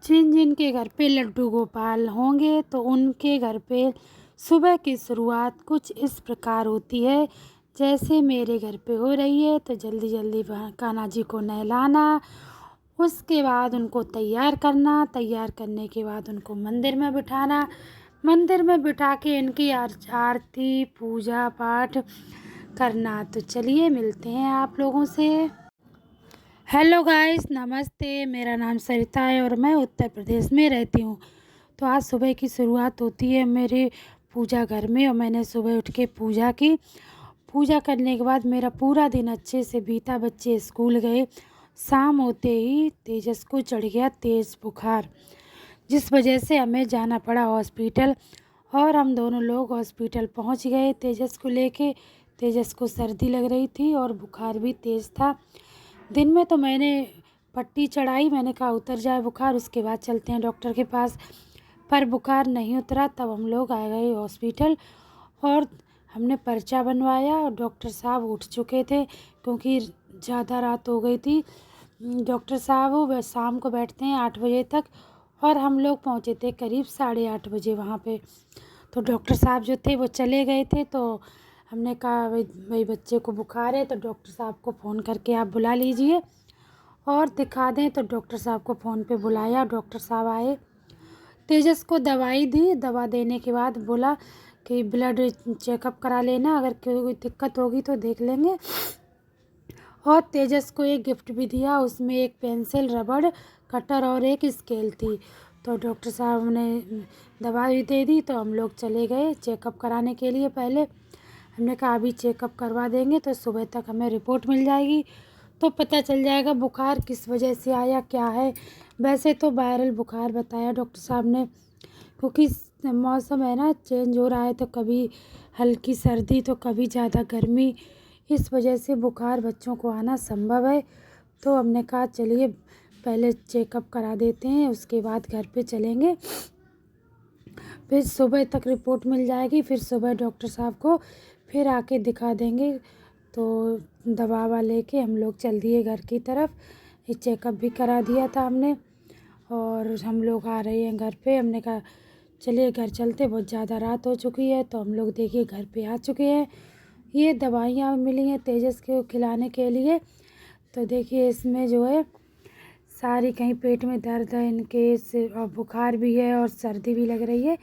जिन जिन के घर पे लड्डू गोपाल होंगे तो उनके घर पे सुबह की शुरुआत कुछ इस प्रकार होती है जैसे मेरे घर पे हो रही है। तो जल्दी जल्दी कान्हा जी को नहलाना, उसके बाद उनको तैयार करना, तैयार करने के बाद उनको मंदिर में बिठाना, मंदिर में बिठा के इनकी आरती पूजा पाठ करना। तो चलिए मिलते हैं आप लोगों से। हेलो गाइस, नमस्ते। मेरा नाम सरिता है और मैं उत्तर प्रदेश में रहती हूँ। तो आज सुबह की शुरुआत होती है मेरे पूजा घर में और मैंने सुबह उठ के पूजा की। पूजा करने के बाद मेरा पूरा दिन अच्छे से बीता। बच्चे स्कूल गए। शाम होते ही तेजस को चढ़ गया तेज़ बुखार, जिस वजह से हमें जाना पड़ा हॉस्पिटल और हम दोनों लोग हॉस्पिटल पहुँच गए तेजस को लेके। तेजस को सर्दी लग रही थी और बुखार भी तेज़ था। दिन में तो मैंने पट्टी चढ़ाई, मैंने कहा उतर जाए बुखार, उसके बाद चलते हैं डॉक्टर के पास, पर बुखार नहीं उतरा। तब हम लोग आ गए हॉस्पिटल और हमने पर्चा बनवाया और डॉक्टर साहब उठ चुके थे क्योंकि ज़्यादा रात हो गई थी। डॉक्टर साहब वो शाम को बैठते हैं 8 बजे तक और हम लोग पहुँचे थे करीब 8:30 बजे वहाँ पे। तो डॉक्टर साहब जो थे वो चले गए थे। तो हमने कहा भाई बच्चे को बुखार है तो डॉक्टर साहब को फ़ोन करके आप बुला लीजिए और दिखा दें। तो डॉक्टर साहब को फ़ोन पे बुलाया, डॉक्टर साहब आए, तेजस को दवाई दी। दवा देने के बाद बोला कि ब्लड चेकअप करा लेना, अगर कोई दिक्कत होगी तो देख लेंगे। और तेजस को एक गिफ्ट भी दिया, उसमें एक पेंसिल, रबड़, कटर और एक स्केल थी। तो डॉक्टर साहब ने दवा भी दे दी। तो हम लोग चले गए चेकअप कराने के लिए। पहले हमने कहा अभी चेकअप करवा देंगे तो सुबह तक हमें रिपोर्ट मिल जाएगी तो पता चल जाएगा बुखार किस वजह से आया, क्या है। वैसे तो वायरल बुखार बताया डॉक्टर साहब ने, क्योंकि मौसम है ना चेंज हो रहा है, तो कभी हल्की सर्दी तो कभी ज़्यादा गर्मी, इस वजह से बुखार बच्चों को आना संभव है। तो हमने कहा चलिए पहले चेकअप करा देते हैं, उसके बाद घर पे चलेंगे, फिर सुबह तक रिपोर्ट मिल जाएगी, फिर सुबह डॉक्टर साहब को फिर आके दिखा देंगे। तो दवा ववा लेके हम लोग चल दिए घर की तरफ। ये चेकअप भी करा दिया था हमने और हम लोग आ रहे हैं घर पे। हमने कहा चलिए घर चलते, बहुत ज़्यादा रात हो चुकी है। तो हम लोग देखिए घर पे आ चुके हैं। ये दवाइयाँ मिली हैं तेजस को खिलाने के लिए। तो देखिए इसमें जो है सारी, कहीं पेट में दर्द है इनके से और बुखार भी है और सर्दी भी लग रही है,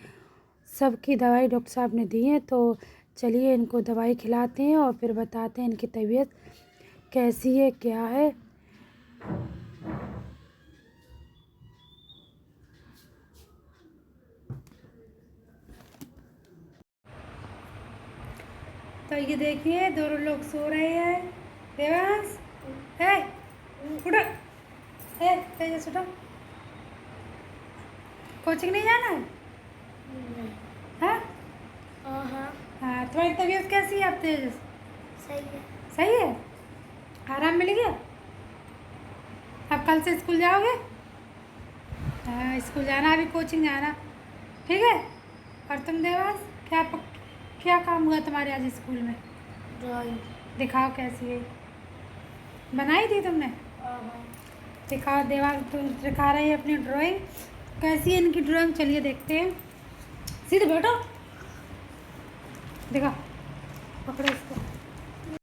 सबकी दवाई डॉक्टर साहब ने दी है। तो चलिए इनको दवाई खिलाते हैं और फिर बताते हैं इनकी तबीयत कैसी है, क्या है। तो ये देखिए दोनों लोग सो रहे हैं। देवांश, है उठो, है तेजस उठो। कोचिंग नहीं जाना है? हाँ हाँ। तुम्हारी तबीयत कैसी है अब तेजस? सही है। सही है, आराम मिल गया? अब कल से स्कूल जाओगे? हाँ स्कूल जाना, अभी कोचिंग जाना, ठीक है। और तुम देवांश, क्या काम हुआ तुम्हारे आज स्कूल में? ड्राइंग। दिखाओ कैसी है, बनाई थी तुमने? दिखाओ देवांश, तुम दिखा रहे हैं अपनी ड्राइंग, कैसी है इनकी ड्राइंग, चलिए देखते हैं। सीधे बैठो, दिखाओ, पकड़ो इसको।